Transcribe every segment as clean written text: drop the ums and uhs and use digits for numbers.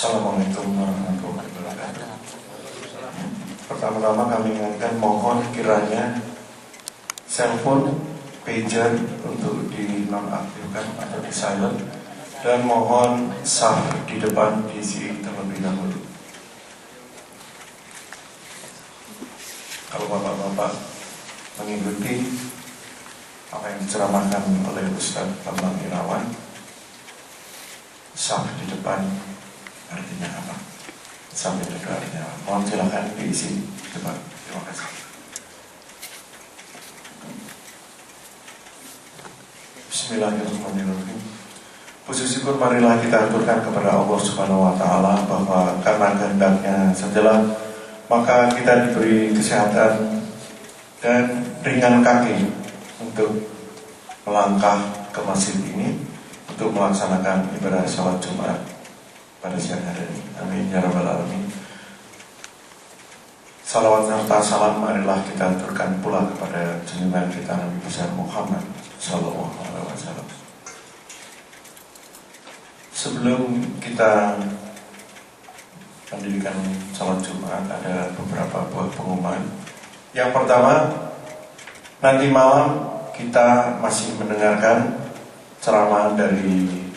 Assalamualaikum warahmatullahi wabarakatuh. Pertama-tama kami ingatkan mohon kiranya cellphone, pager untuk dinonaktifkan atau di silent, dan mohon saf di depan diisi terlebih dahulu. Kalau bapak-bapak mengikuti apa yang diceramahkan oleh Ustaz Bambang Irawan, saf di depan artinya apa? Sampai itu artinya apa? Mohon silakan diisi depan. Terima kasih. Bismillahirrahmanirrahim. Puji syukur marilah kita aturkan kepada Allah Subhanahu wa taala bahwa karena kehendaknya sajalah maka kita diberi kesehatan dan ringan kaki untuk melangkah ke masjid ini untuk melaksanakan ibadah salat Jumat pada siang hari ini. Amin ya rabbal alamin. Salawat serta salam marilah kita aturkan pula kepada junjungan kita Nabi besar Muhammad sallallahu alaihi wasallam. Sebelum kita mendirikan salat Jumat, ada beberapa buah pengumuman. Yang pertama, nanti malam kita masih mendengarkan ceramah dari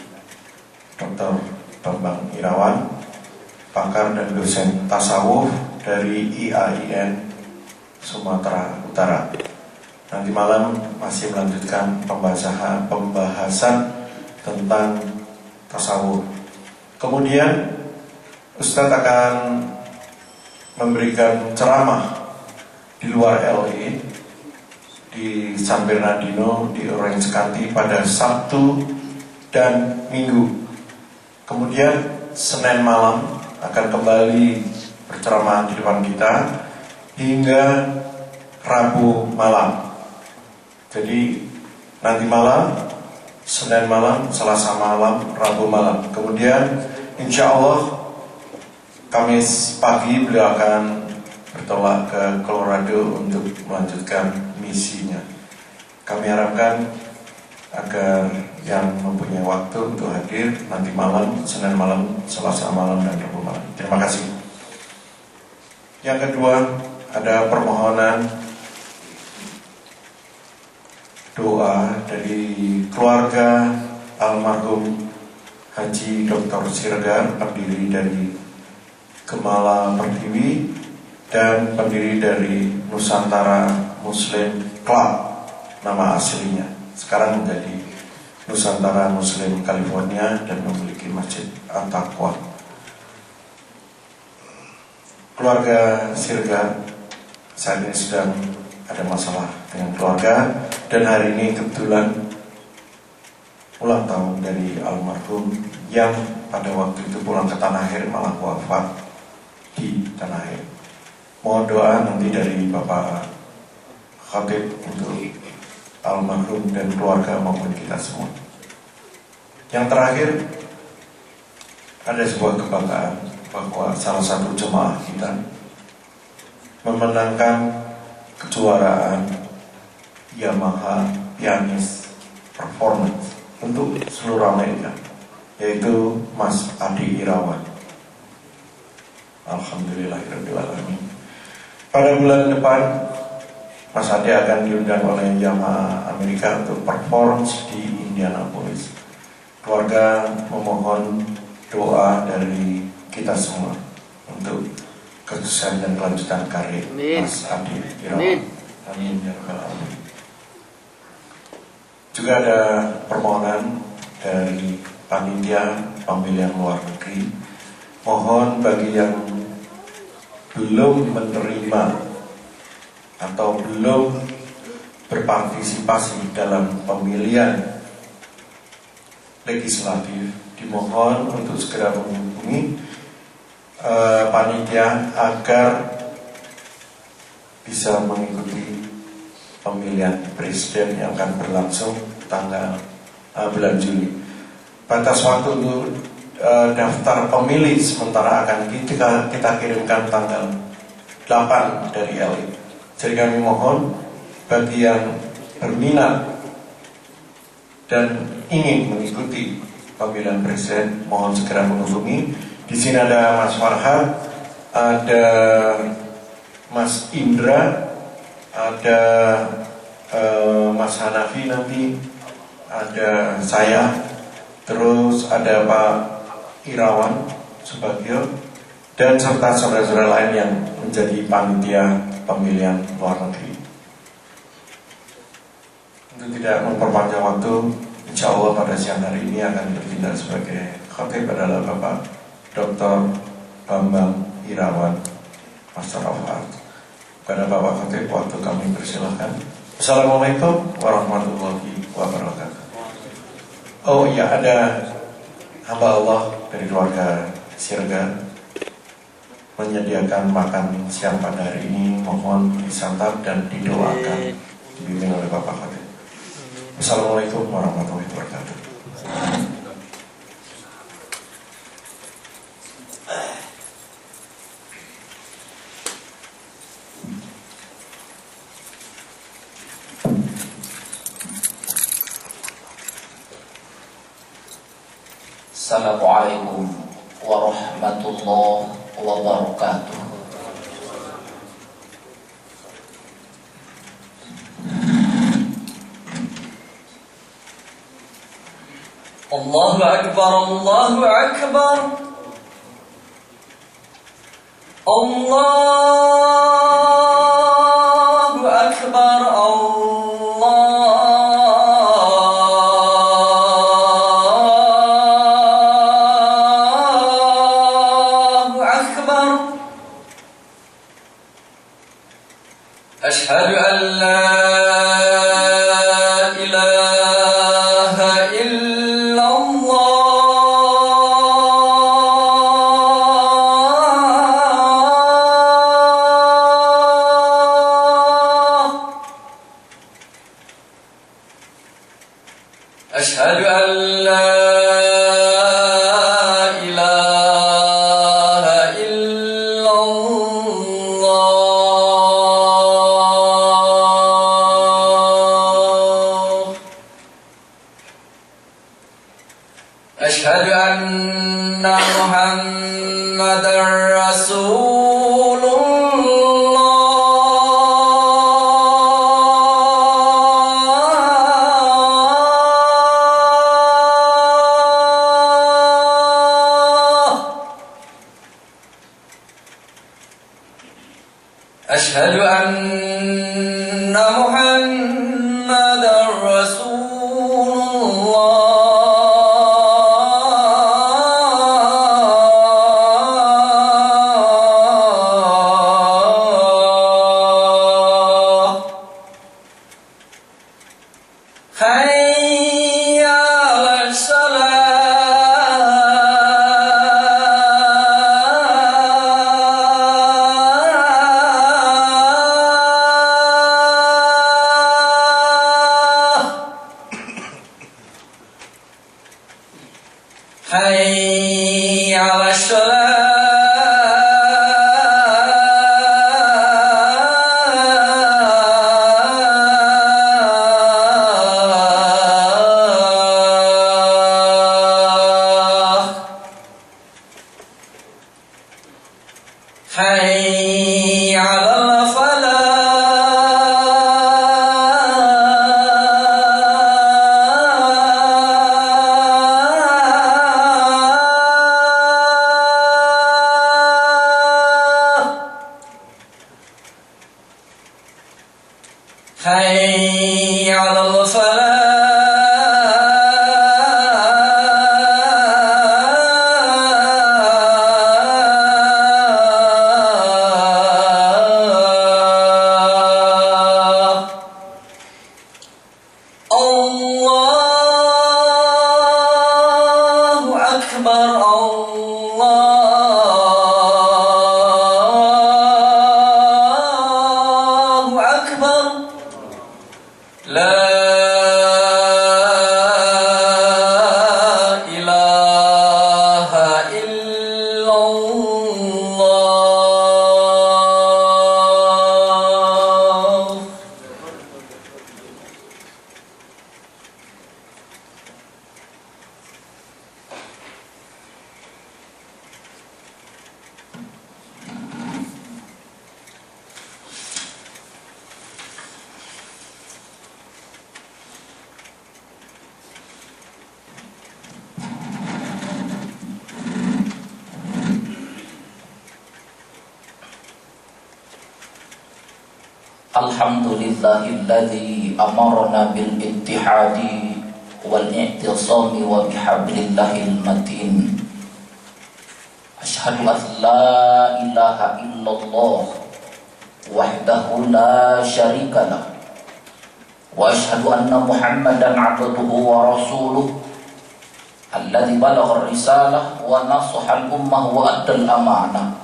Dr. Bambang Irawan, pakar dan dosen tasawuf dari IAIN Sumatera Utara. Nanti malam masih melanjutkan pembahasan tentang tasawuf. Kemudian Ustadz akan memberikan ceramah di luar LA di San Bernardino di Orange County pada Sabtu dan Minggu. Kemudian Senin malam akan kembali berceramah di depan kita hingga Rabu malam. Jadi nanti malam, Senin malam, Selasa malam, Rabu malam. Kemudian insya Allah Kamis pagi beliau akan bertolak ke Colorado untuk melanjutkan misinya. Kami harapkan agar yang mempunyai waktu untuk hadir nanti malam, Senin malam, Selasa malam, dan Rabu malam. Terima kasih. Yang kedua, ada permohonan doa dari keluarga almarhum Haji Dr. Siregar, pendiri dari Gemala Pertiwi dan pendiri dari Nusantara Muslim Club, nama aslinya. Sekarang menjadi Nusantara Muslim California dan memiliki Masjid At-Taqwa. Keluarga Siregar saat ini sedang ada masalah dengan keluarga, dan hari ini kebetulan ulang tahun dari almarhum yang pada waktu itu pulang ke Tanah Air malah wafat di Tanah Air. Mohon doa nanti dari Bapak Khatib untuk almarhum dan keluarga maupun kita semua. Yang terakhir, ada sebuah kebanggaan bahwa salah satu jemaah kita memenangkan kejuaraan Yamaha Pianis Performance untuk seluruh Amerika, yaitu Mas Adi Irawan. Alhamdulillahirabbil alamin. Pada bulan depan Mas Adi akan diundang oleh Yamaha Amerika untuk performance di Indianapolis. Keluarga memohon doa dari kita semua untuk kesuksesan dan kelanjutan karir Mas Adi Irawan. Amin ya rabbal alamin. Juga ada permohonan dari panitia pemilihan luar negeri. Mohon bagi yang belum menerima atau belum berpartisipasi dalam pemilihan legislatif, dimohon untuk segera menghubungi panitia agar bisa mengikuti pemilihan presiden yang akan berlangsung tanggal bulan Juli. Batas waktu untuk daftar pemilih sementara akan kita kirimkan tanggal 8 dari LA. Jadi kami mohon bagi yang berminat dan ingin mengikuti pemilihan presiden, mohon segera menghubungi Di sini ada Mas Farhan, ada Mas Indra, ada Mas Hanafi nanti, ada saya, terus ada Pak Irawan Subagio, dan serta saudara-saudara lain yang menjadi panitia pemilihan luar negeri. Untuk tidak memperpanjang waktu, insya Allah pada siang hari ini akan bertindak sebagai khatib adalah Bapak Dr. Bambang Irawan Master of Art. Kepada Bapak Khatib, waktu kami persilahkan. Assalamualaikum warahmatullahi wabarakatuh. Oh iya, ada hamba Allah dari keluarga Siregar menyediakan makan siang pada hari ini. Mohon disantap dan didoakan, dibimbing oleh Bapak Khatib. Assalamualaikum warahmatullahi wabarakatuh. Assalamualaikum warahmatullahi wabarakatuh. Allahu Akbar, Allahu Akbar, Allahu Akbar, Allahu Akbar. Ashhadu an la أشهد أن لا إله إلا الله. أشهد أن محمدا رسول أشهد أن محمدا رسول الله. حي على حي على الصلاة. حي على الفلاح. Alhamdulillahilladzi amarna bil ittihadi wal i'tisami wa bihablillahil matin. Asyhadu an la ilaha illallah wahdahu la syarikalah wa asyhadu anna Muhammadan 'abduhu wa rasuluh alladzi balagha ar-risalah wa nasaha al-ummah wa adda al-amanah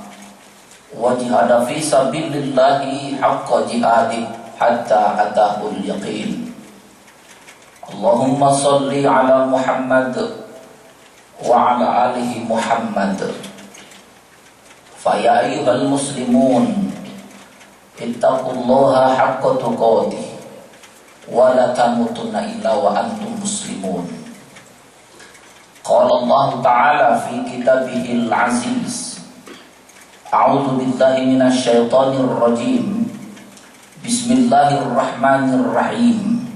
wa jihada fi sabilillahi haqqa jihadi hatta atahul yaqin. Allahumma salli ala Muhammad wa ala alihi Muhammad. Fa ya ayyuhal muslimun ittaqullaha haqqa tuqatih wa la tamutunna illa wa antum muslimun. Qala Allah Ta'ala fi kitabihil aziz. A'udzu billahi minasy syaithanir rajim. Bismillahirrahmanirrahim.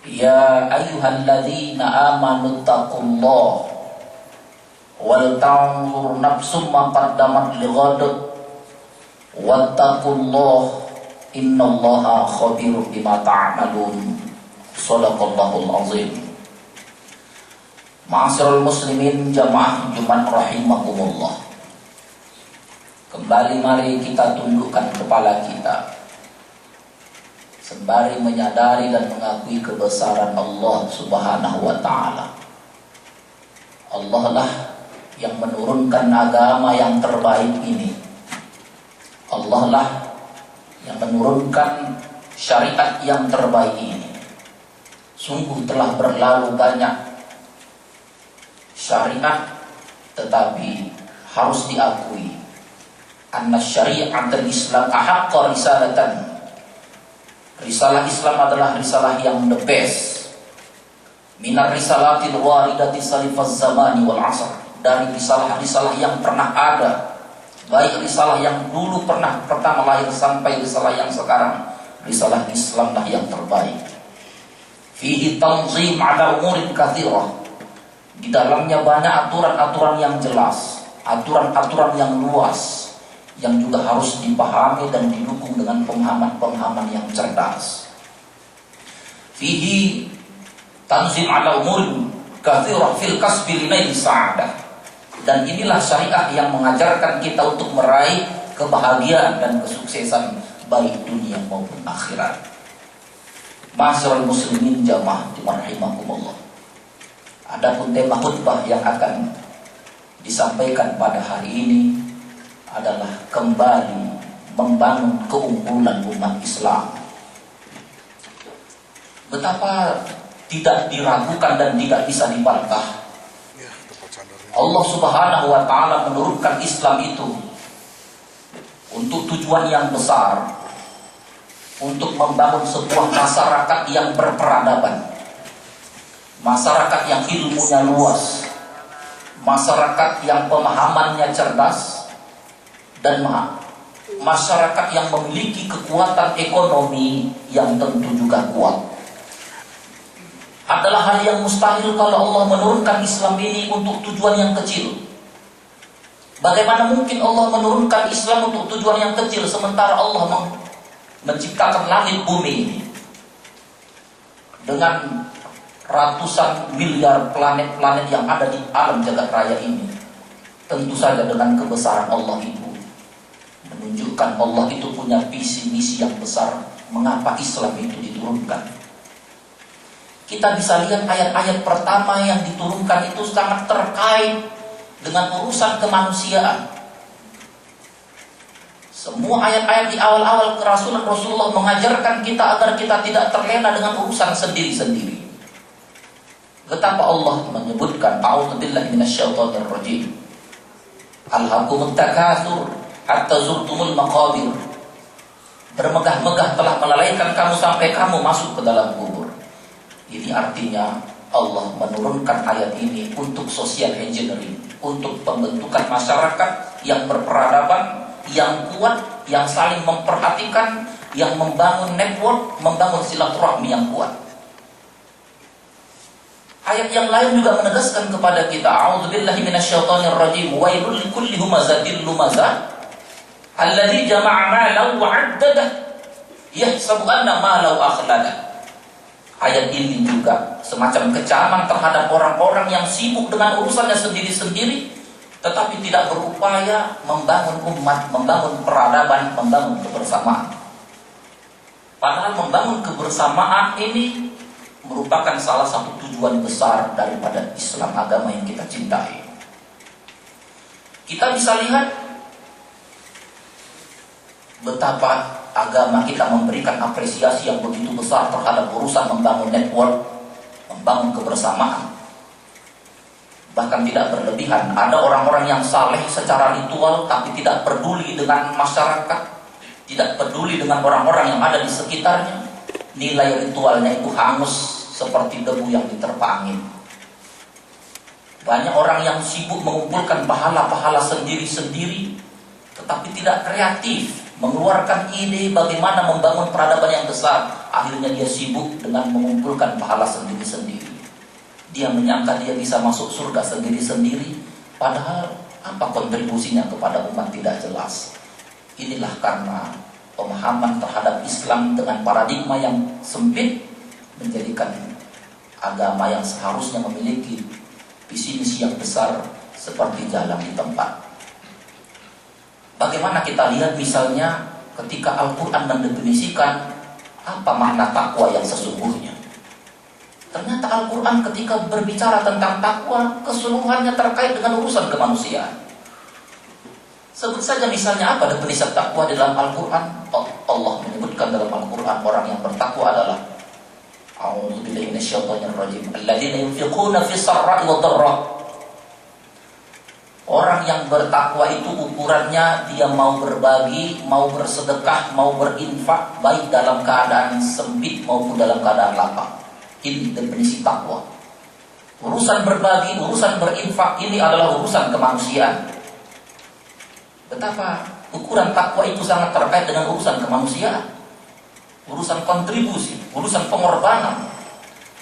Ya ayyuhalladzina amanu taqullaha wal tanzur nafsum ma qaddamat lighad wattaqullaha innallaha khabirun bima ta'malun. Shadaqallahul azim. Ma'asyiral muslimin jamaah Jumat rahimakumullah. Kembali mari kita tundukkan kepala kita sembari menyadari dan mengakui kebesaran Allah Subhanahu wa taala. Allah lah yang menurunkan agama yang terbaik ini. Allah lah yang menurunkan syariat yang terbaik ini. Sungguh telah berlalu banyak syariat, tetapi harus diakui anna syari'atul Islam ahaqqa risalatan. Risalah Islam adalah risalah yang the best minar risalatil waridati salifaz zamani wal asr. Dari risalah-risalah yang pernah ada, baik risalah yang dulu pernah pertama lahir sampai risalah yang sekarang, risalah Islamlah yang terbaik. Fihi tanzim ala umurin katsirah. Di dalamnya banyak aturan-aturan yang jelas, aturan-aturan yang luas, yang juga harus dipahami dan didukung dengan pemahaman-pemahaman yang cerdas. Fihi tanzim ala umurin katsirah fil kasbi linail sa'adah. Dan inilah syariat yang mengajarkan kita untuk meraih kebahagiaan dan kesuksesan baik dunia maupun akhirat. Ma'asyiral muslimin jamaah rahimakumullah. Adapun tema khutbah yang akan disampaikan pada hari ini adalah kembali membangun keunggulan umat Islam. Betapa tidak diragukan dan tidak bisa dibantah, Allah Subhanahu wa taala menurunkan Islam itu untuk tujuan yang besar, untuk membangun sebuah masyarakat yang berperadaban, masyarakat yang ilmunya luas, masyarakat yang pemahamannya cerdas, dan masyarakat yang memiliki kekuatan ekonomi yang tentu juga kuat. Adalah hal yang mustahil kalau Allah menurunkan Islam ini untuk tujuan yang kecil. Bagaimana mungkin Allah menurunkan Islam untuk tujuan yang kecil sementara Allah menciptakan langit bumi ini dengan ratusan miliar planet-planet yang ada di alam jagat raya ini? Tentu saja dengan kebesaran Allah itu menunjukkan Allah itu punya visi misi yang besar. Mengapa Islam itu diturunkan? Kita bisa lihat ayat-ayat pertama yang diturunkan itu sangat terkait dengan urusan kemanusiaan. Semua ayat-ayat di awal-awal kerasulan Rasulullah mengajarkan kita agar kita tidak terlena dengan urusan sendiri-sendiri. Betapa Allah menyebutkan a'udzubillahi minasyaitonir rajim. Alhaakumut takatsur hatta zurtumul maqabir. Bermegah-megah telah melalaikan kamu sampai kamu masuk ke dalam kubur. Ini artinya Allah menurunkan ayat ini untuk social engineering, untuk pembentukan masyarakat yang berperadaban, yang kuat, yang saling memperhatikan, yang membangun network, membangun silaturahmi yang kuat. Ayat yang lain juga menegaskan kepada kita, a'udzubillahi minasyaitonir rajim, wailul likulli humazatil lumazah Alladzi jama'a malahu wa 'addadah yahsabu anna malahu akhlada. Ayat ini juga semacam kecaman terhadap orang-orang yang sibuk dengan urusannya sendiri-sendiri, tetapi tidak berupaya membangun umat, membangun peradaban, membangun kebersamaan. Padahal membangun kebersamaan ini merupakan salah satu tujuan besar daripada Islam, agama yang kita cintai. Kita bisa lihat betapa agama kita memberikan apresiasi yang begitu besar terhadap urusan membangun network, membangun kebersamaan. Bahkan tidak berlebihan. Ada orang-orang yang saleh secara ritual tapi tidak peduli dengan masyarakat, tidak peduli dengan orang-orang yang ada di sekitarnya. Nilai ritualnya itu hangus seperti debu yang diterpa angin. Banyak orang yang sibuk mengumpulkan pahala-pahala sendiri-sendiri, tetapi tidak kreatif mengeluarkan ide bagaimana membangun peradaban yang besar. Akhirnya dia sibuk dengan mengumpulkan pahala sendiri-sendiri. Dia menyangka dia bisa masuk surga sendiri-sendiri, padahal apa kontribusinya kepada umat tidak jelas. Inilah karena pemahaman terhadap Islam dengan paradigma yang sempit menjadikan agama yang seharusnya memiliki visi misi yang besar seperti jalan di tempat. Bagaimana kita lihat misalnya ketika Al-Quran mendefinisikan apa makna takwa yang sesungguhnya. Ternyata Al-Quran ketika berbicara tentang takwa, keseluruhannya terkait dengan urusan kemanusiaan. Sebut saja misalnya apa definisi takwa di dalam Al-Quran. Allah menyebutkan dalam Al-Quran orang yang bertakwa adalah A'udzubillahi minasyaitonirrajim. Alladzina yunfiquna fis sarra'i wad dharra. Orang yang bertakwa itu ukurannya dia mau berbagi, mau bersedekah, mau berinfak, baik dalam keadaan sempit maupun dalam keadaan lapang. Ini definisi takwa. Urusan berbagi, urusan berinfak, ini adalah urusan kemanusiaan. Betapa ukuran takwa itu sangat terkait dengan urusan kemanusiaan, urusan kontribusi, urusan pengorbanan.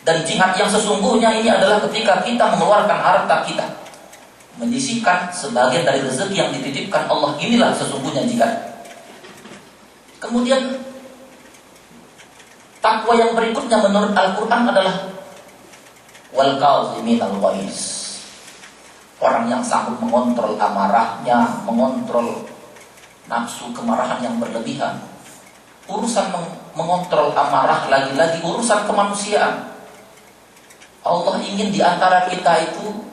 Dan jihad yang sesungguhnya ini adalah ketika kita mengeluarkan harta kita, menyisihkan sebagian dari rezeki yang dititipkan Allah. Inilah sesungguhnya jihad. Kemudian takwa yang berikutnya menurut Al-Quran adalah wal kaziminal ghaiz. Orang yang sanggup mengontrol amarahnya, mengontrol nafsu kemarahan yang berlebihan. Urusan mengontrol amarah lagi-lagi urusan kemanusiaan. Allah ingin di antara kita itu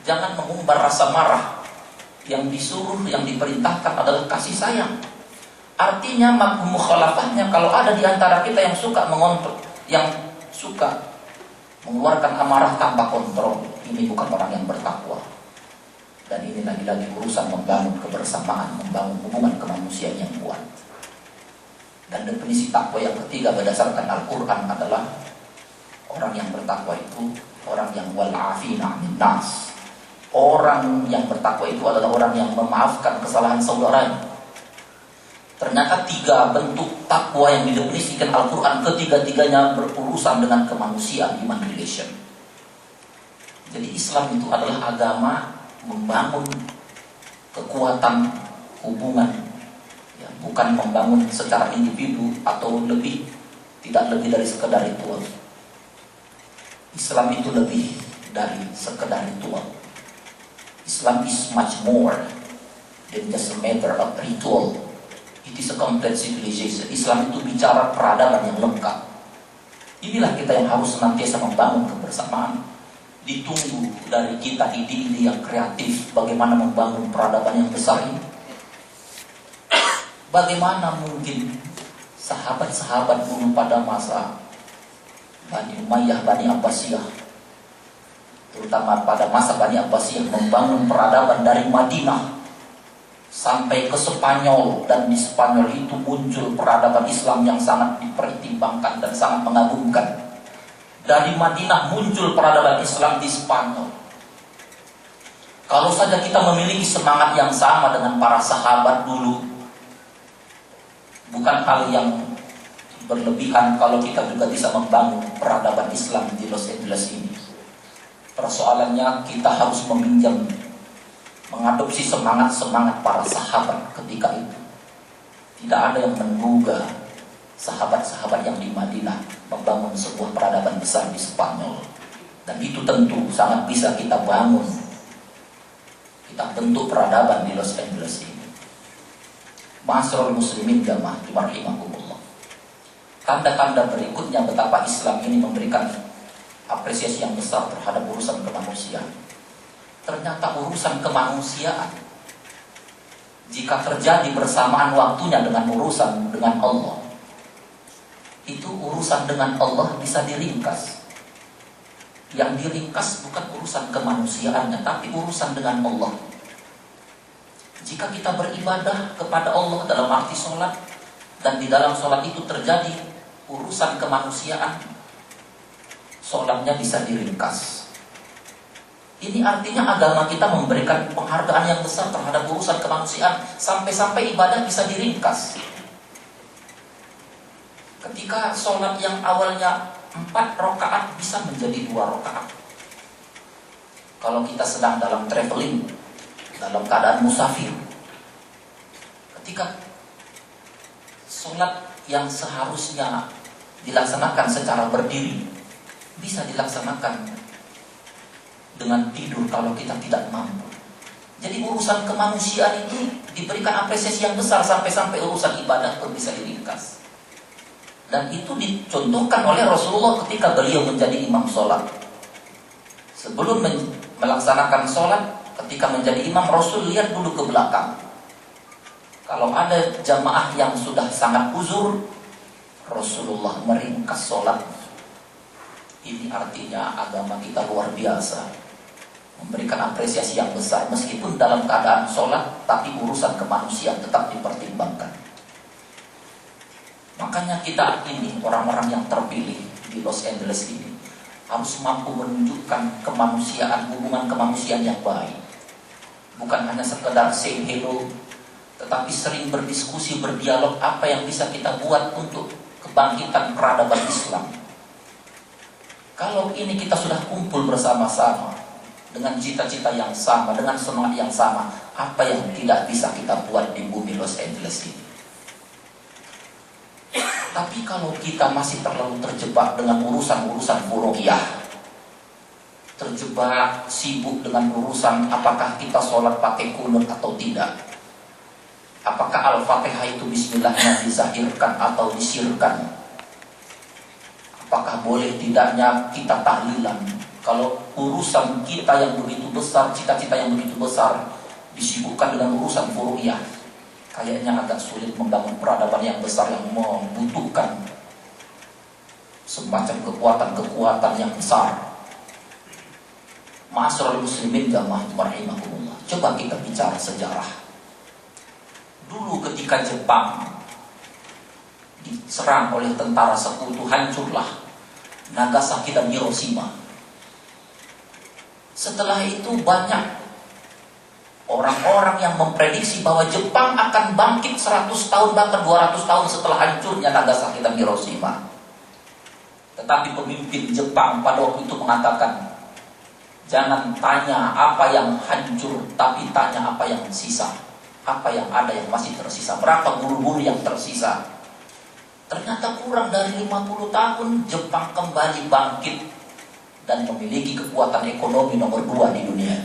jangan mengumbar rasa marah. Yang disuruh, yang diperintahkan adalah kasih sayang. Artinya mafhum mukhalafahnya, kalau ada di antara kita yang suka mengontrol, yang suka mengeluarkan amarah tanpa kontrol, ini bukan orang yang bertakwa. Dan ini lagi-lagi urusan membangun kebersamaan, membangun hubungan kemanusiaan yang kuat. Dan definisi takwa yang ketiga berdasarkan Al-Quran adalah orang yang bertakwa itu orang yang wal'afina min nas. Orang yang bertakwa itu adalah orang yang memaafkan kesalahan saudaranya. Ternyata 3 bentuk takwa yang didefinisikan Al-Quran, ketiga-tiganya berurusan dengan kemanusiaan, human relation. Jadi Islam itu adalah agama membangun kekuatan hubungan, ya, bukan membangun secara individu atau tidak lebih dari sekedar ritual. Islam itu lebih dari sekedar ritual. Islam is much more than just a matter of ritual. It is a complete civilization. Islam itu bicara peradaban yang lengkap. Inilah kita yang harus senantiasa membangun kebersamaan. Ditunggu dari kita ide-ide yang kreatif bagaimana membangun peradaban yang besar ini. Bagaimana mungkin sahabat-sahabat dulu pada masa Bani Umayyah, Bani Abbasiyah, terutama pada masa Bani Abbasiyah, membangun peradaban dari Madinah sampai ke Spanyol, dan di Spanyol itu muncul peradaban Islam yang sangat dipertimbangkan dan sangat mengagumkan. Dari Madinah muncul peradaban Islam di Spanyol. Kalau saja kita memiliki semangat yang sama dengan para sahabat dulu, bukan hal yang berlebihan kalau kita juga bisa membangun peradaban Islam di Los Angeles ini. Persoalannya kita harus mengadopsi semangat-semangat para sahabat ketika itu. Tidak ada yang menduga sahabat-sahabat yang di Madinah membangun sebuah peradaban besar di Spanyol. Dan itu tentu sangat bisa kita bangun, kita bentuk peradaban di Los Angeles ini. Ma'asyiral muslimin jamaah rahimakumullah. Tanda-tanda berikutnya betapa Islam ini memberikan apresiasi yang besar terhadap urusan kemanusiaan. Ternyata urusan kemanusiaan, jika terjadi bersamaan waktunya dengan urusan dengan Allah, itu urusan dengan Allah bisa diringkas. Yang diringkas bukan urusan kemanusiaannya, tapi urusan dengan Allah. Jika kita beribadah kepada Allah dalam arti sholat, dan di dalam sholat itu terjadi urusan kemanusiaan, sholatnya bisa diringkas. Ini artinya agama kita memberikan penghargaan yang besar terhadap urusan kemanusiaan, sampai-sampai ibadah bisa diringkas. Ketika sholat yang awalnya 4 rakaat bisa menjadi 2 rakaat. Kalau kita sedang dalam traveling, dalam keadaan musafir, ketika sholat yang seharusnya dilaksanakan secara berdiri bisa dilaksanakan dengan tidur kalau kita tidak mampu. Jadi urusan kemanusiaan itu diberikan apresiasi yang besar, sampai-sampai urusan ibadah pun bisa diringkas. Dan itu dicontohkan oleh Rasulullah ketika beliau menjadi imam sholat. Sebelum melaksanakan sholat, ketika menjadi imam, Rasul lihat dulu ke belakang. Kalau ada jamaah yang sudah sangat uzur, Rasulullah meringkas sholat. Ini artinya agama kita luar biasa, memberikan apresiasi yang besar. Meskipun dalam keadaan sholat, tapi urusan kemanusiaan tetap dipertimbangkan. Makanya kita ini, orang-orang yang terpilih di Los Angeles ini, harus mampu menunjukkan kemanusiaan, hubungan kemanusiaan yang baik. Bukan hanya sekedar say hello, tetapi sering berdiskusi, berdialog apa yang bisa kita buat untuk kebangkitan peradaban Islam. Kalau ini kita sudah kumpul bersama-sama dengan cita-cita yang sama, dengan semangat yang sama, apa yang tidak bisa kita buat di bumi Los Angeles ini? Tapi kalau kita masih terlalu terjebak dengan urusan-urusan furu'iyah, terjebak sibuk dengan urusan apakah kita sholat pakai kunut atau tidak, apakah Al-Fatihah itu bismillahnya dizahirkan atau disirkan, apakah boleh tidaknya kita tahlilan. Kalau urusan kita yang begitu besar, cita-cita yang begitu besar disibukkan dengan urusan furu'iyah, kayaknya agak sulit membangun peradaban yang besar yang membutuhkan semacam kekuatan-kekuatan yang besar. Ma'asyiral muslimin jamaah rahimakumullah. Coba kita bicara sejarah. Dulu ketika Jepang diserang oleh tentara sekutu, hancurlah Nagasaki dan Hiroshima. Setelah itu banyak orang-orang yang memprediksi bahwa Jepang akan bangkit 100 tahun bahkan 200 tahun setelah hancurnya Nagasaki dan Hiroshima. Tetapi pemimpin Jepang pada waktu itu mengatakan, jangan tanya apa yang hancur, tapi tanya apa yang sisa, apa yang ada yang masih tersisa, berapa guru-guru yang tersisa. Ternyata kurang dari 50 tahun Jepang kembali bangkit dan memiliki kekuatan ekonomi nomor 2 di dunia.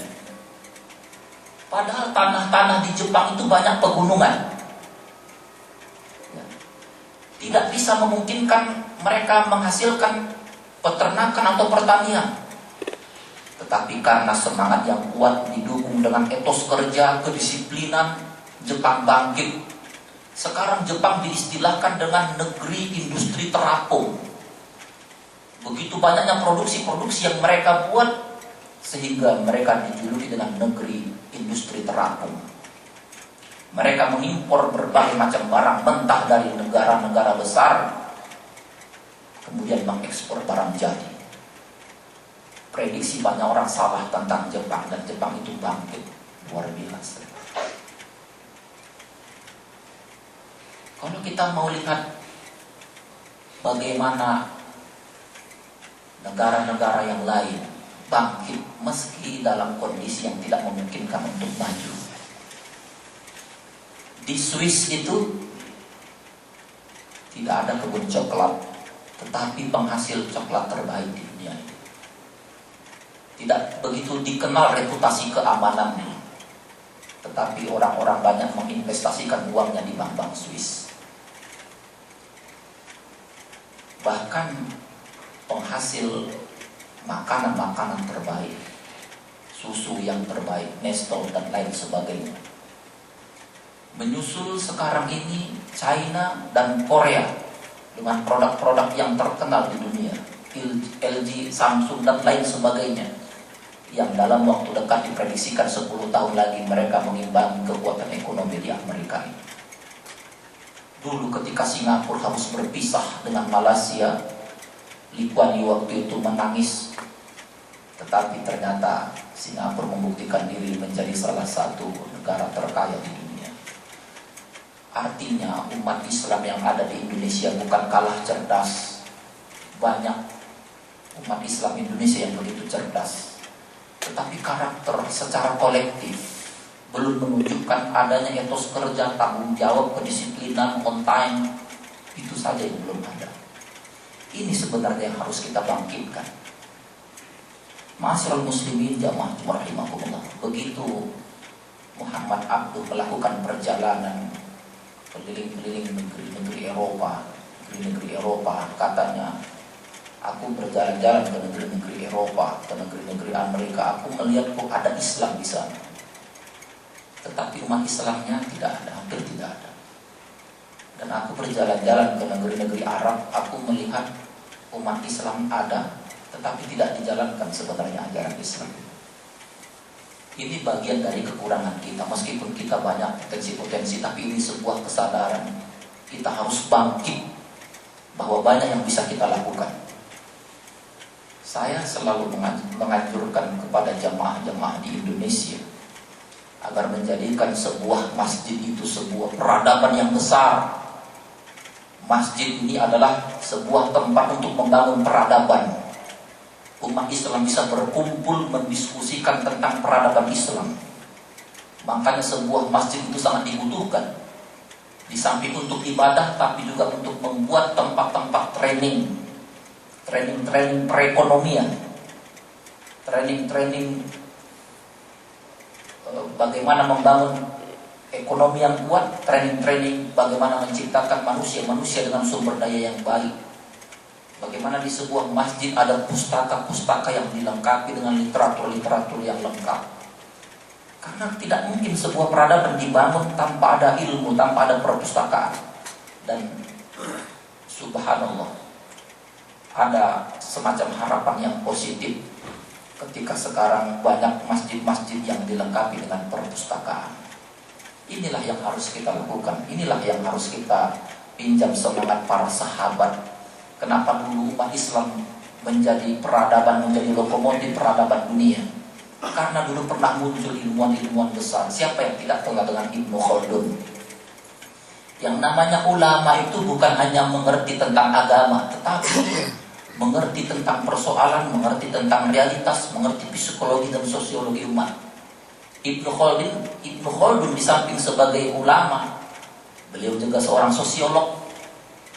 Padahal tanah-tanah di Jepang itu banyak pegunungan, tidak bisa memungkinkan mereka menghasilkan peternakan atau pertanian. Tetapi karena semangat yang kuat didukung dengan etos kerja, kedisiplinan, Jepang bangkit. Sekarang Jepang diistilahkan dengan negeri industri terapung. Begitu banyaknya produksi-produksi yang mereka buat, sehingga mereka dijuluki dengan negeri industri terapung. Mereka mengimpor berbagai macam barang mentah dari negara-negara besar, kemudian mengekspor barang jadi. Prediksi banyak orang salah tentang Jepang, dan Jepang itu bangkit luar biasa. Kalau kita mau lihat bagaimana negara-negara yang lain bangkit meski dalam kondisi yang tidak memungkinkan untuk maju. Di Swiss itu tidak ada kebun coklat, tetapi penghasil coklat terbaik di dunia ini. Tidak begitu dikenal reputasi keamanannya, tetapi orang-orang banyak menginvestasikan uangnya di bank-bank Swiss. Bahkan penghasil makanan-makanan terbaik, susu yang terbaik, Nestle dan lain sebagainya. Menyusul sekarang ini China dan Korea dengan produk-produk yang terkenal di dunia, LG, Samsung dan lain sebagainya, yang dalam waktu dekat diprediksikan 10 tahun lagi mereka mengimbangi kekuatan ekonomi di Amerika ini. Dulu ketika Singapura harus berpisah dengan Malaysia, Lee Kuan Yew waktu itu menangis. Tetapi ternyata Singapura membuktikan diri menjadi salah satu negara terkaya di dunia. Artinya umat Islam yang ada di Indonesia bukan kalah cerdas. Banyak umat Islam Indonesia yang begitu cerdas, tetapi karakter secara kolektif belum menunjukkan adanya etos kerja, tanggung jawab, kedisiplinan, on time. Itu saja yang belum ada. Ini sebenarnya yang harus kita bangkitkan. Ma'asyiral muslimin jamaah rahimahumullah. Begitu Muhammad Abduh melakukan perjalanan keliling-keliling negeri-negeri Eropa, katanya, aku berjalan-jalan ke negeri-negeri Eropa, ke negeri-negeri Amerika, aku melihat kok ada Islam di sana. Tetapi umat Islamnya tidak ada, hampir tidak ada. Dan aku berjalan-jalan ke negeri-negeri Arab, aku melihat umat Islam ada, tetapi tidak dijalankan sebenarnya ajaran Islam. Ini bagian dari kekurangan kita. Meskipun kita banyak potensi-potensi, tapi ini sebuah kesadaran. Kita harus bangkit bahwa banyak yang bisa kita lakukan. Saya selalu menganjurkan kepada jamaah-jamaah di Indonesia agar menjadikan sebuah masjid itu sebuah peradaban yang besar. Masjid ini adalah sebuah tempat untuk membangun peradaban. Umat Islam bisa berkumpul mendiskusikan tentang peradaban Islam. Makanya sebuah masjid itu sangat dibutuhkan. Di samping untuk ibadah, tapi juga untuk membuat tempat-tempat training perekonomian, training bagaimana membangun ekonomi yang kuat, training bagaimana menciptakan manusia dengan sumber daya yang baik. Bagaimana di sebuah masjid ada pustaka-pustaka yang dilengkapi dengan literatur-literatur yang lengkap. Karena tidak mungkin sebuah peradaban dibangun tanpa ada ilmu, tanpa ada perpustakaan. Dan subhanallah, ada semacam harapan yang positif ketika sekarang banyak masjid-masjid yang dilengkapi dengan perpustakaan. Inilah yang harus kita lakukan. Inilah yang harus kita pinjam semangat para sahabat. Kenapa dulu umat Islam menjadi peradaban, menjadi lokomotif peradaban dunia? Karena dulu pernah muncul ilmuwan-ilmuwan besar. Siapa yang tidak kenal dengan Ibnu Khaldun? Yang namanya ulama itu bukan hanya mengerti tentang agama, tetapi mengerti tentang persoalan, mengerti tentang realitas, mengerti psikologi dan sosiologi umat. Ibnu Khaldun di samping sebagai ulama, beliau juga seorang sosiolog,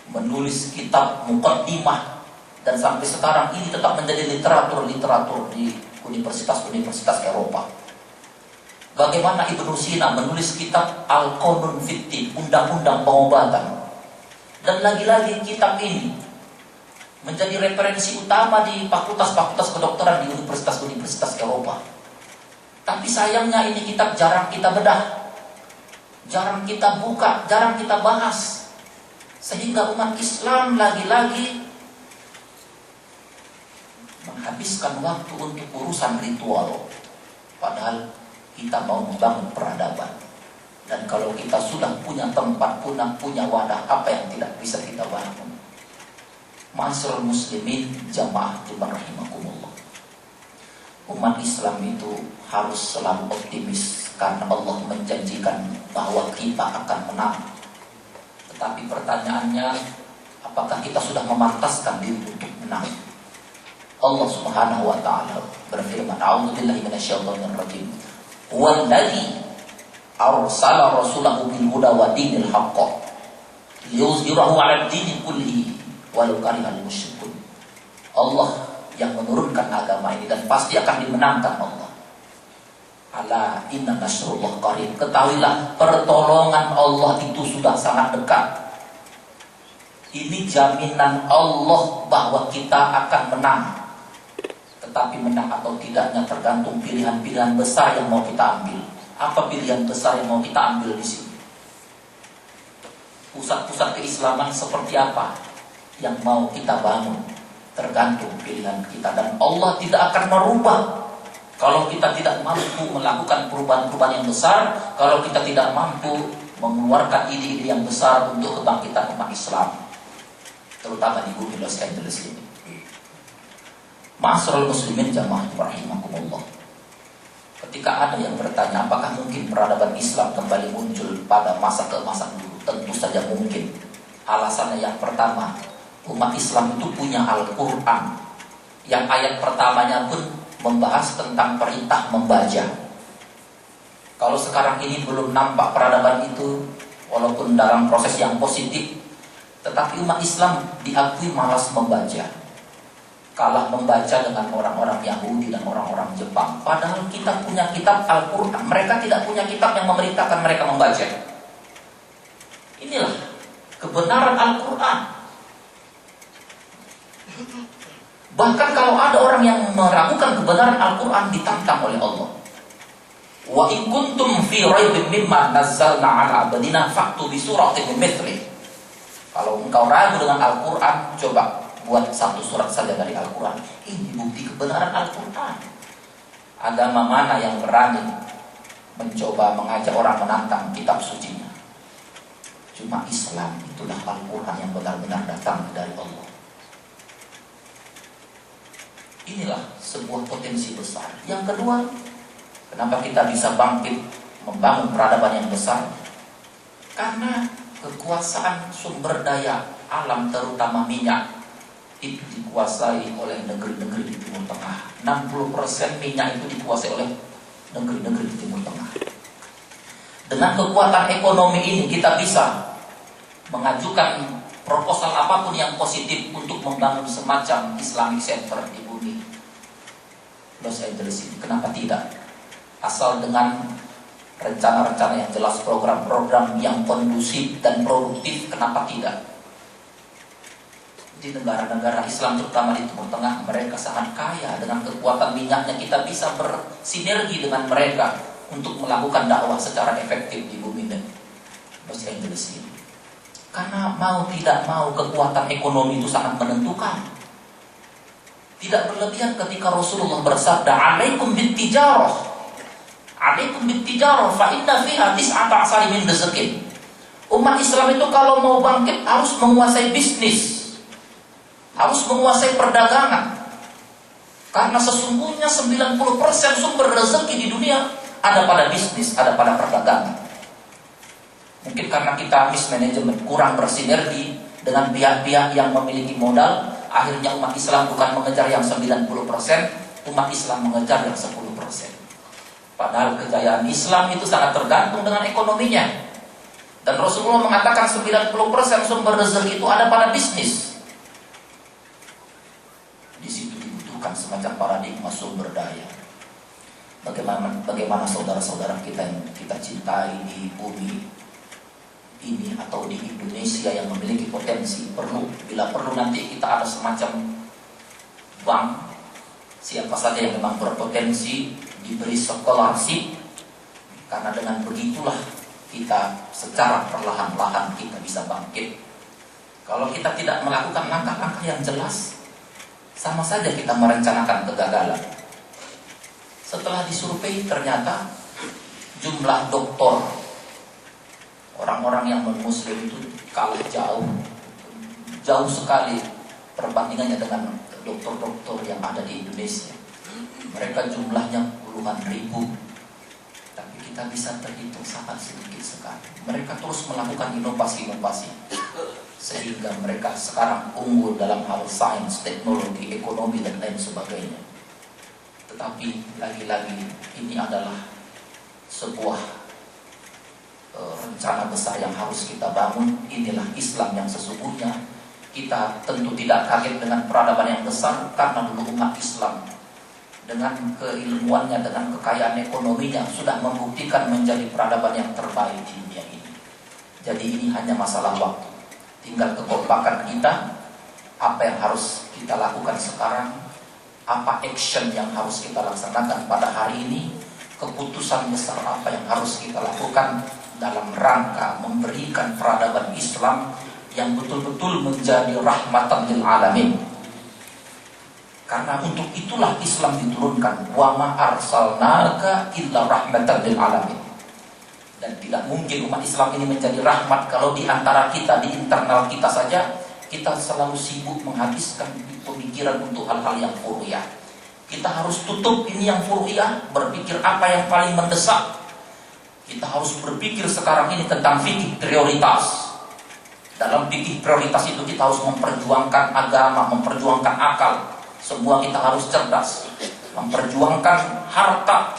menulis kitab Muqaddimah, dan sampai sekarang ini tetap menjadi literatur di universitas-universitas Eropa. Bagaimana Ibnu Sina menulis kitab Al-Qanun fit Tibb, undang-undang pengobatan. Dan lagi-lagi kitab ini menjadi referensi utama di fakultas-fakultas kedokteran di universitas-universitas Eropa. Tapi sayangnya ini kitab jarang kita bedah, jarang kita buka, jarang kita bahas. Sehingga umat Islam lagi-lagi menghabiskan waktu untuk urusan ritual. Padahal kita mau membangun peradaban. Dan kalau kita sudah punya tempat, punya wadah, apa yang tidak bisa kita bangun? Ma'asyiral muslimin jamaah rahimakumullah. Umat Islam itu harus selalu optimis, karena Allah menjanjikan bahwa kita akan menang. Tetapi pertanyaannya, apakah kita sudah memantaskan diri untuk menang? Allah Subhanahu wa taala berfirman, "A'udzubillahi minasyaitonir rajim. Walladzi arsala rasulahu bil huda wa dinil haqq liyuzhirahu 'ala ad-dini kullihi walau karihal musyrikun. Allah yang menurunkan agama ini dan pasti akan dimenangkan Allah. Ala inna nasrullah qarib. Ketahuilah pertolongan Allah itu sudah sangat dekat. Ini jaminan Allah bahwa kita akan menang. Tetapi menang atau tidaknya tergantung pilihan-pilihan besar yang mau kita ambil. Apa pilihan besar yang mau kita ambil di sini? Pusat-pusat keislaman seperti apa yang mau kita bangun? Tergantung pilihan kita. Dan Allah tidak akan merubah kalau kita tidak mampu melakukan perubahan-perubahan yang besar, kalau kita tidak mampu mengeluarkan ide-ide yang besar untuk kebangkitan umat Islam, terutama di bumi Los Angeles ini. Ma'asyiral muslimin jamaah rahimakumullah. Ketika ada yang bertanya apakah mungkin peradaban Islam kembali muncul pada masa keemasan dulu, tentu saja mungkin. Alasannya yang pertama, umat Islam itu punya Al-Quran yang ayat pertamanya pun membahas tentang perintah membaca. Kalau sekarang ini belum nampak peradaban itu, walaupun dalam proses yang positif, tetapi umat Islam diakui malas membaca. Kalah membaca dengan orang-orang Yahudi dan orang-orang Jepang. Padahal kita punya kitab Al-Quran. Mereka tidak punya kitab yang memerintahkan mereka membaca. Inilah kebenaran Al-Quran. Bahkan kalau ada orang yang meragukan kebenaran Al-Quran, ditantang oleh Allah. Wa in kuntum fi raibin mimma nazzalna 'ala 'abdina fa'tu bi suratin min mithlihi. Kalau engkau ragu dengan Al-Quran, coba buat satu surat saja dari Al-Quran. Ini bukti kebenaran Al-Quran. Agama mana yang berani mencoba mengajak orang menantang kitab sucinya? Cuma Islam, itulah Al-Quran yang benar-benar datang dari Allah. Inilah sebuah potensi besar. Yang kedua, kenapa kita bisa bangkit membangun peradaban yang besar? Karena kekuasaan sumber daya alam, terutama minyak, itu dikuasai oleh negeri-negeri di Timur Tengah. 60% minyak itu dikuasai oleh negeri-negeri di Timur Tengah. Dengan kekuatan ekonomi ini kita bisa mengajukan proposal apapun yang positif untuk membangun semacam Islamic Center di bumi Los Angeles ini. Kenapa tidak? Asal dengan rencana-rencana yang jelas, program-program yang kondusif dan produktif, kenapa tidak? Di negara-negara Islam terutama di Timur Tengah, mereka sangat kaya. Dengan kekuatan minyaknya kita bisa bersinergi dengan mereka untuk melakukan dakwah secara efektif di bumi Los Angeles ini. Karena mau tidak mau kekuatan ekonomi itu sangat menentukan. Tidak berlebihan ketika Rasulullah bersabda, "Alaikum bittijarah. Alaikum bittijarah fa inna fiha tis'ata asari min rizqin." Umat Islam itu kalau mau bangkit harus menguasai bisnis, harus menguasai perdagangan. Karena sesungguhnya 90% sumber rezeki di dunia ada pada bisnis, ada pada perdagangan. Mungkin karena kita mismanagement, kurang bersinergi dengan pihak-pihak yang memiliki modal, akhirnya umat Islam bukan mengejar yang 90%, umat Islam mengejar yang 10%. Padahal kejayaan Islam itu sangat tergantung dengan ekonominya. Dan Rasulullah mengatakan 90% sumber rezeki itu ada pada bisnis. Di situ dibutuhkan semacam paradigma sumber daya. Bagaimana saudara-saudara kita yang kita cintai di bumi ini atau di Indonesia yang memiliki potensi, bila perlu nanti kita ada semacam bank, siapa saja yang memang berpotensi diberi scholarship, karena dengan begitulah kita secara perlahan-lahan kita bisa bangkit. Kalau kita tidak melakukan langkah-langkah yang jelas, sama saja kita merencanakan kegagalan. Setelah disurvei ternyata jumlah doktor, orang-orang yang non-muslim itu kalah jauh sekali perbandingannya dengan dokter-dokter yang ada di Indonesia. Mereka jumlahnya puluhan ribu, tapi kita bisa terhitung sangat sedikit sekali. Mereka terus melakukan inovasi-inovasi sehingga mereka sekarang unggul dalam hal sains, teknologi, ekonomi, dan lain sebagainya. Tetapi lagi-lagi ini adalah sebuah rencana besar yang harus kita bangun. Inilah Islam yang sesungguhnya. Kita tentu tidak kaget dengan peradaban yang besar, karena dulu umat Islam dengan keilmuannya, dengan kekayaan ekonominya sudah membuktikan menjadi peradaban yang terbaik di dunia ini. Jadi ini hanya masalah waktu. Tinggal kekompakan kita, apa yang harus kita lakukan sekarang, apa action yang harus kita laksanakan pada hari ini, keputusan besar apa yang harus kita lakukan dalam rangka memberikan peradaban Islam yang betul-betul menjadi rahmatan lil alamin. Karena untuk itulah Islam diturunkan, wa ma arsalnaka illa rahmatan lil alamin. Dan tidak mungkin umat Islam ini menjadi rahmat kalau di antara kita, di internal kita saja kita selalu sibuk menghabiskan pemikiran untuk hal-hal yang furu'iyah. Kita harus tutup ini yang furu'iyah, berpikir apa yang paling mendesak. Kita harus berpikir sekarang ini tentang fikih prioritas. Dalam fikih prioritas itu kita harus memperjuangkan agama, memperjuangkan akal. Semua kita harus cerdas, memperjuangkan harta.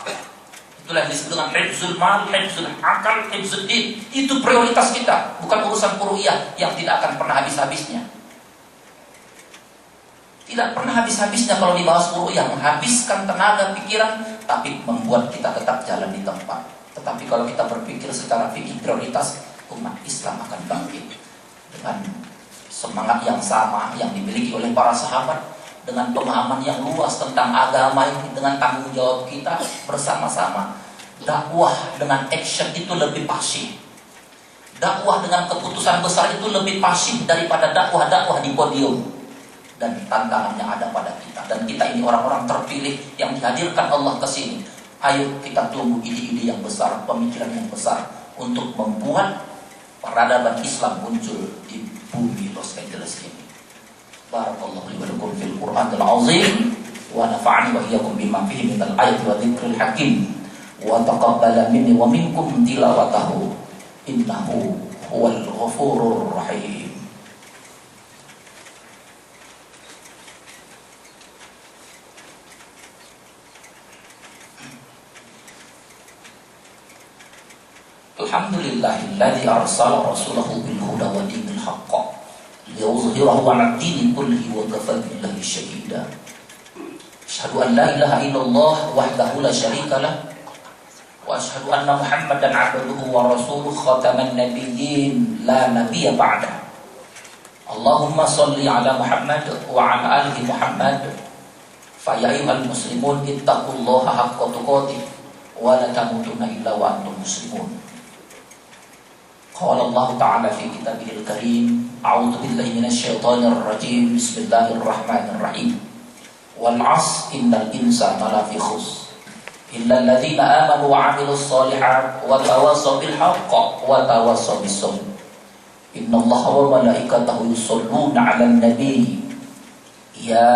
Itulah yang disebut dengan hifzul mal, hifzul akal, hifzul din. Itu prioritas kita, bukan urusan furu'iyah yang tidak akan pernah habis-habisnya. Tidak pernah habis-habisnya kalau dibahas furu'iyah, menghabiskan tenaga pikiran, tapi membuat kita tetap jalan di tempat. Tetapi kalau kita berpikir secara fikih prioritas, umat Islam akan bangkit dengan semangat yang sama yang dimiliki oleh para sahabat, dengan pemahaman yang luas tentang agama ini, dengan tanggung jawab kita bersama-sama. Dakwah dengan action itu lebih pasif. Dakwah dengan keputusan besar itu lebih pasif daripada dakwah-dakwah di podium. Dan tantangannya ada pada kita. Dan kita ini orang-orang terpilih yang dihadirkan Allah ke sini. Ayo kita tunggu ide-ide yang besar, pemikiran yang besar untuk membuat peradaban Islam muncul di bumi Los Angeles ini. Barakallahu li wa lakum fil Qur'anil azim wa nafa'ani wa iyyakum bima fihi minal ayati wa dzikril hakim wa taqabbala minni wa minkum tilawatahu innahu huwal ghafurur rahim. Alhamdulillahilladzi arsala rasulahu bil huda wa dinil haqq liyuzhirahu 'ala ad-dini kullihi wa kafa billahi shahida. Asyhadu an la ilaha illallah wahdahu la syarika lah wa asyhadu anna Muhammadan 'abduhu wa rasuluhu khataman nabiyyin la nabiyya ba'da. Allahumma shalli 'ala Muhammad wa 'ala alihi Muhammad. Fa ya ayyuhal muslimun ittaqullaha haqqa tuqatih wa la tamutunna illa wa antum muslimun. Qala Allah Ta'ala fi kitabihil karim, a'udzu billahi minasy syaithanir rajim, bismillahirrahmanir rahim. Wal 'asr innal insana lafi khusr illa alladziina aamanu wa 'amilus shalihaati wa tawassaw bil haqqi wa tawassaw bis sabr. Innallaha wa malaikatahu yusholluna 'alan nabiy ya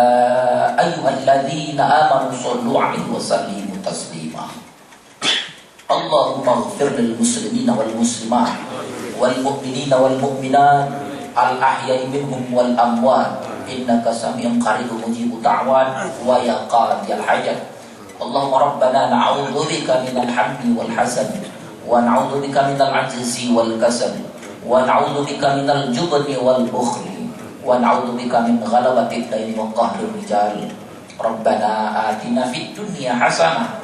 ayyuhalladziina aamanu shollu 'alaihi wa sallimu taslima. Allahumma ighfir lil muslimina wal muslimat wal mu'minina wal mu'minat al ahya'i minhum wal amwat innaka sami'un qaribun mujibud da'wat wa ya qadiyal hajat. Allahumma rabbana na'udzu bika minal hammi wal hasan wa na'udzu bika minal 'ajzi wal kasal wa na'udzu bika minal jubni wal bukhli wa na'udzu bika min ghalabati ad-daini wa qahri rijal. Rabbana atina fid dunya hasanah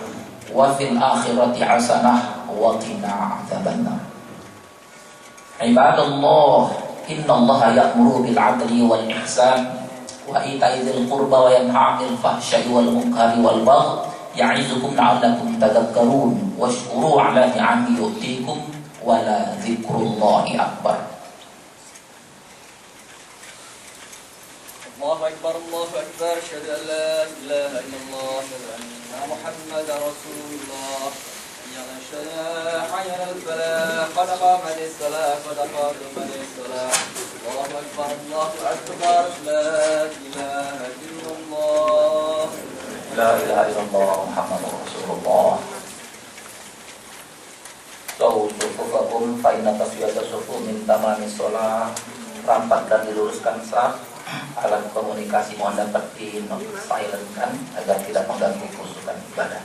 wa fil akhirati hasanah wa qina adzabannar. Ibadallah, innallaha ya'muru bil 'adli wal ihsan wa ita'i dzil qurba wa yanha 'anil fahsya'i wal munkari wal baghi ya'izukum la'allakum tadhakkarun washkuru 'ala ni'amihi yu'tikum wa la dzikrullahi akbar. Allahu akbar, Allahu akbar, asyhadu an la ilaha illallah, asyhadu anna Muhammadar Rasulullah. Ya syaya hayal falah, qad qamatis salah, qad qamatis salah. Allahu akbar, Allahu akbar, la ilaha illallah. La ilaha illallah Muhammadur Rasulullah. Sufufakum fa inna tasfiyata sufu min tamamis shalah. Rapat dan diluruskan saf. Alat komunikasi mohon dapat di-silentkan agar tidak mengganggu khusukan ibadah.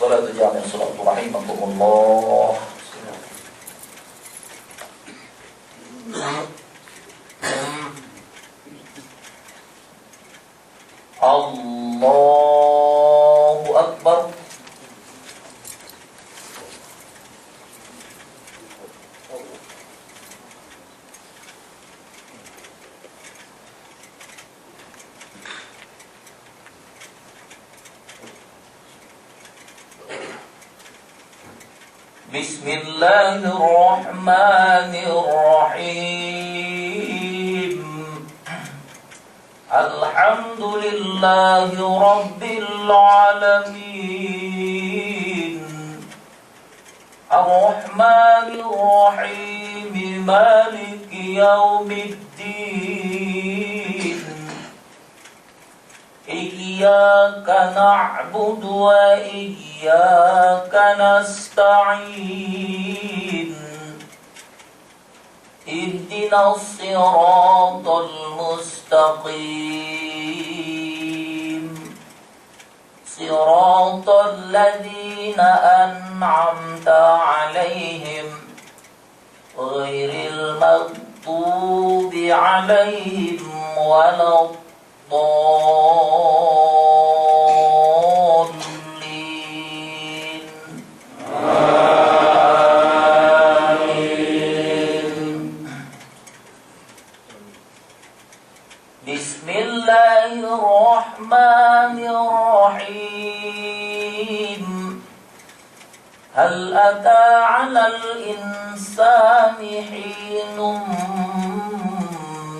Salatu jami' salatu rahimakumullah. Allahu Akbar. Bismillahirrahmanirrahim. Alhamdulillahi Rabbil Alamin. Ar-Rahmanir-Rahim. Maliki Yawmiddin. Iyyaka na'budu wa iyyaka nasta'in. Ihdinas siratal mustaqim. Siratal ladzina an'amta 'alaihim ghairil maghdubi 'alaihim waladdallin. Bismillahirrahmanirrahim. Hal ata 'alal insani hinum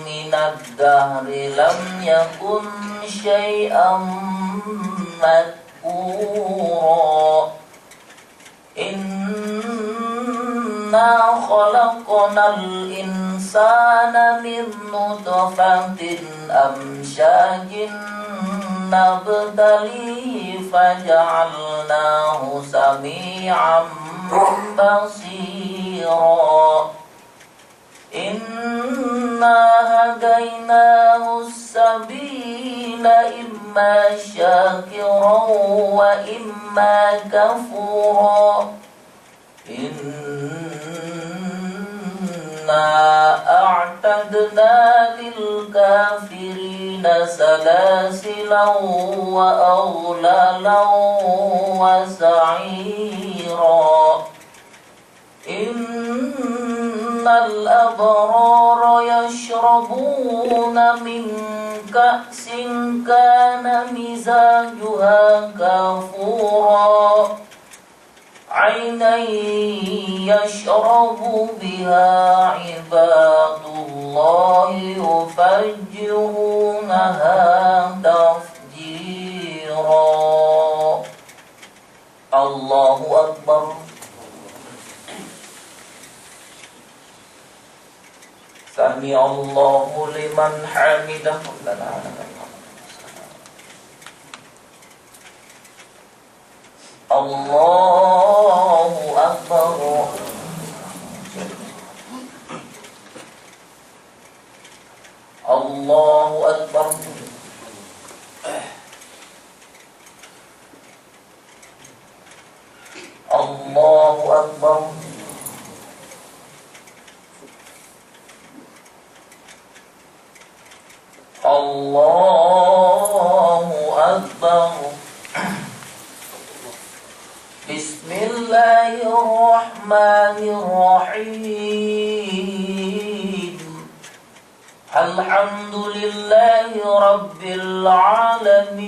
minad dahri lam yakun syai'an madhkura. Inna khalaqnal insana min nutfatin amsyajin nabtalihi faja'alnahu sami'an basira. Inna hadainahu sabila imma syakiran wa imma kafura. Inna a'tadna lil kafirina salasilan wa aghlalan wa sa'ira. Innal abrara yashrabuna min ka'sin kana mizajuha kafura. Aynan yashrabu biha ibadullahi yufajjirunaha tafjira. Allahu Akbar. Sami Allahu liman hamidah. Allahu Akbar. Allahu Akbar. Allahu Akbar. Allahu Akbar. Bismillahirrahmanirrahim. Alhamdulillahi Rabbil Alamin.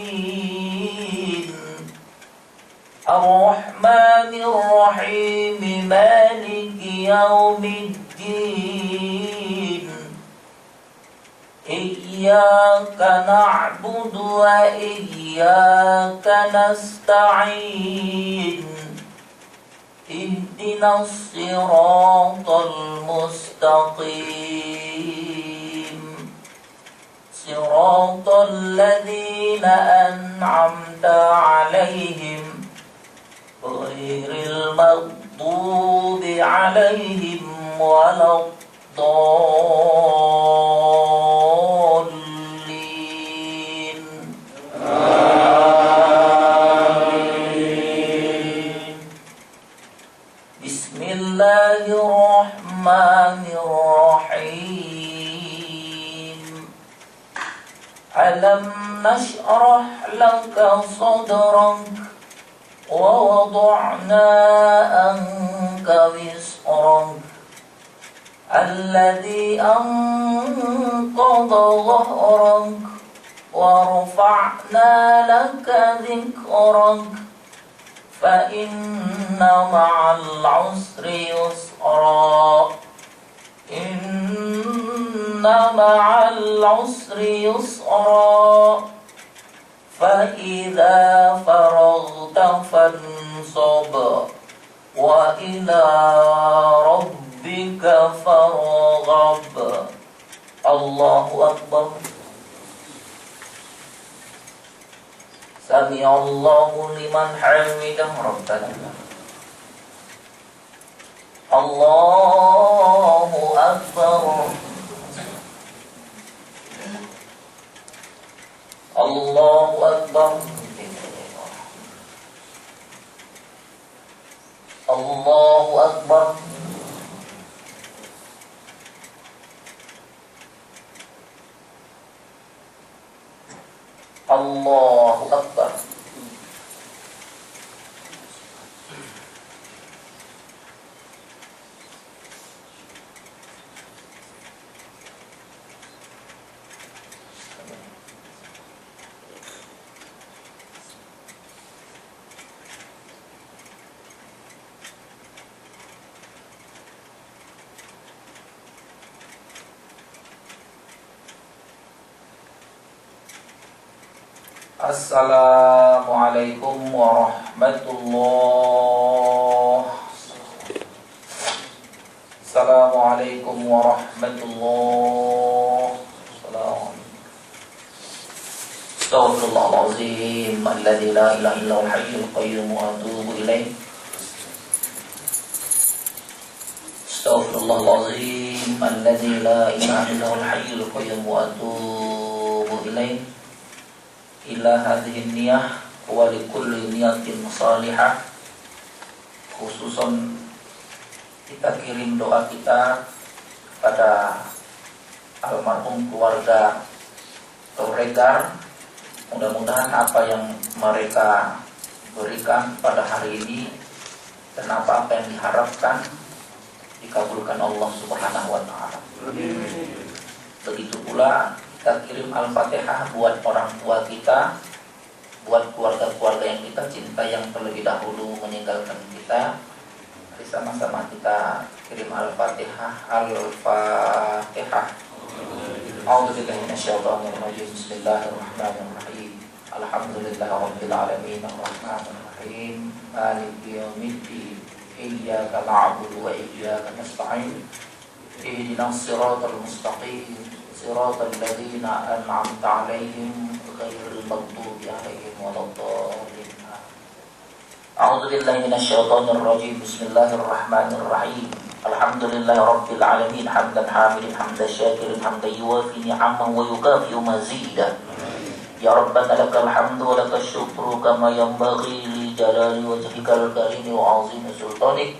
Ar-Rahmanir-Rahim. Maliki Yawmiddin. Iyyaka na'budu wa iyyaka nasta'in. Ihdinas siratal mustaqim. Siratal ladzina an'amta 'alaihim ghairil maghdubi 'alaihim waladdallin. ألم نشرح لك صدرك ووضعنا عنك وزرك الذي أنقض ظهرك ورفعنا لك ذكرك فإن مع العسر يسرا إن مع العسر يسرا فإذا فرغت فانصب وإلى ربك فارغب الله أكبر سمع الله لمن حمده ربنا الله أكبر الله أكبر الله أكبر الله أكبر Assalamualaikum warahmatullahi Assalamualaikum warahmatullahi Astaghfirullahaladzim alladzi la ilaha illal hayyul qayyum wa atubu ilaih Astaghfirullahaladzim alladzi la ilaha illal hayyul qayyum wa atubu ilaih ila hadhihi niyah wa li kulli niyatin salihah. Khususan kita kirim doa kita pada almarhum keluarga Toregar. Mudah-mudahan apa yang mereka berikan pada hari ini dan apa yang diharapkan dikabulkan Allah Subhanahu wa taala. Begitu pula kita kirim Al-Fatihah buat orang tua kita, buat keluarga-keluarga yang kita cinta yang terlebih dahulu meninggalkan kita. Mari sama-sama kita kirim Al-Fatihah. Al-Fatihah. A'udzubillahi minasyaitonir rajim. Bismillahirrahmanirrahim. Alhamdulillahirabbil alamin arrahmanir rahim maliki yaumiddin. Iyyaka na'budu wa iyyaka nasta'in. Ihdinas siratal mustaqim. Siratal ladzina an'amta 'alaihim ghairil maghdubi 'alaihim waladdallin. A'udzu billahi minasyaitonir rajim. Bismillahirrahmanirrahim. Alhamdulillahirabbil alamin hamdan hamidin hamdan syakirin hamdan yuwafi ni'amahu wa yukafi'u mazidah. Ya Rabbana lakal hamdu wa lakal syukru kama yanbaghi li jalali wajhikal karimi wa 'azimi sultanik.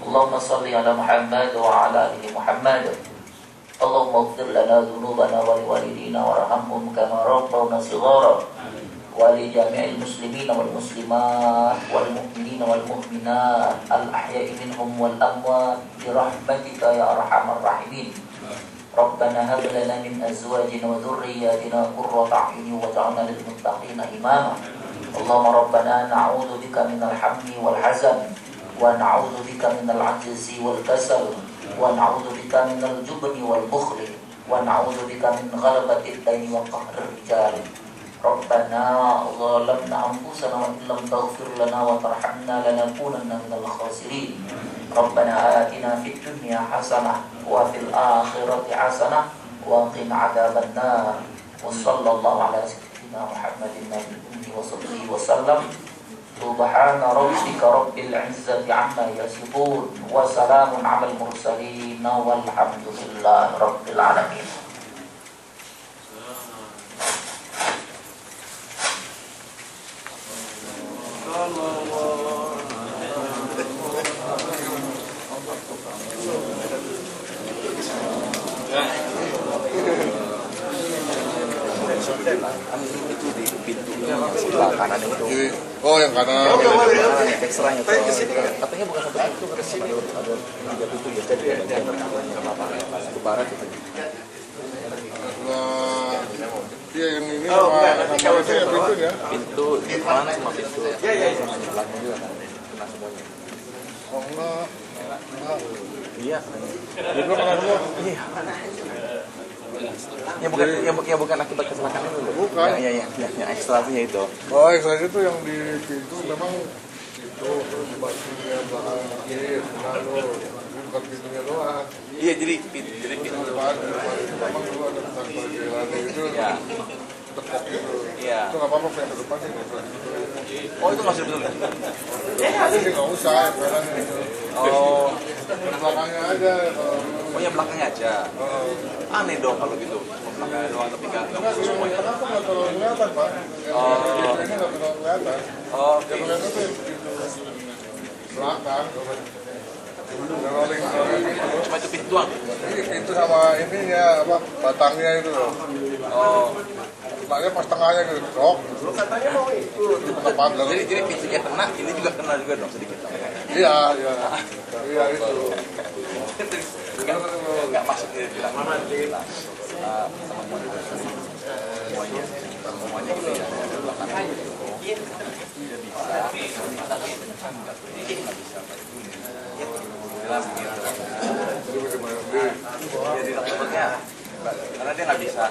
Allahumma shalli ala Muhammad wa ala ali Muhammad. Allahumma ighfir lana dhunubana wa liwalidina warhamhum kama rabbawna shighara wa li jami'il muslimina wal muslimat wal mu'minina wal mu'minat al ahya'i minhum wal amwat bi rahmatika ya arhamar rahimin. Rabbana hab lana min azwajina wa dhurriyyatina qurrata a'yunin waj'alna lil muttaqina imama. Allahumma rabbana na'udzu bika minal hammi wal hazan wa na'udzu bika minal 'ajzi wal kasal wa na'udzu bika minal jubni wal bukhli wa na'udzu bika min ghalabati ad-daini wa qahrir rijal. Rabbana zalamna anfusana wa illam taghfir lana wa tarhamna lanakunanna minal khasirin. Rabbana atina fid dunya hasanah wa fil akhirati hasanah wa qina adzabannar. Wa sallallahu ala sayyidina Muhammadin nabiyyi wa sahbihi wa sallam. Subhana rabbika rabbil izzati amma yasifun wa salamun 'alal mursalin walhamdulillahi rabbil alamin. itu di pintunya sebelah kanan itu. Oh, yang kanan. Ekstranya tuh. Katanya bukan satu pintu, katanya ada 3 pintu ya. Jadi bagian pertamanya apa? Ke barat itu. Iya, yang ini sama itu ya pintu ya. Pintu depan sama pintu. Sama belakang juga kan. Kena semuanya. Oh enggak. Iya. Jadi lo kena semua? Iya. Ya bukan akibat kecelakaan itu loh. Bukan. Yang ekstranya itu. Oh, ekstranya itu yang di pintu memang itu terus bajunya belakang kiri, lalu bukan pintunya doang. Iya, jadi pintu Depan memang dulu ada tentang perjalanan itu. ya. Tekok gitu. Iya. Itu nggak apa-apa yang ke depan sih. Oh, itu masih betul. Tapi sih nggak usah yang kanan itu. Oh, Yang belakangnya aja. oh ya belakangnya aja. Aneh dong kalau gitu. Belakangnya doang tapi nggak masuk semuanya. Kenapa nggak terlalu kelihatan, Pak? Yang ini nggak terlalu kelihatan. Oh, Yang kelihatan tuh yang pintu belakang. Yang rolling itu. cuma itu pintu doang. Ini pintu sama ininya apa batangnya itu loh. Oh, Makanya pas tengahnya gitu, dok. Tengah pagar. jadi pintunya kena, ini juga kena juga dong sedikit. Iya, iya. Iya itu. Nggak masuk ke bilang kita semuanya gitu ya. Belakangnya jelas gitu. Jadi takutnya karena dia nggak bisa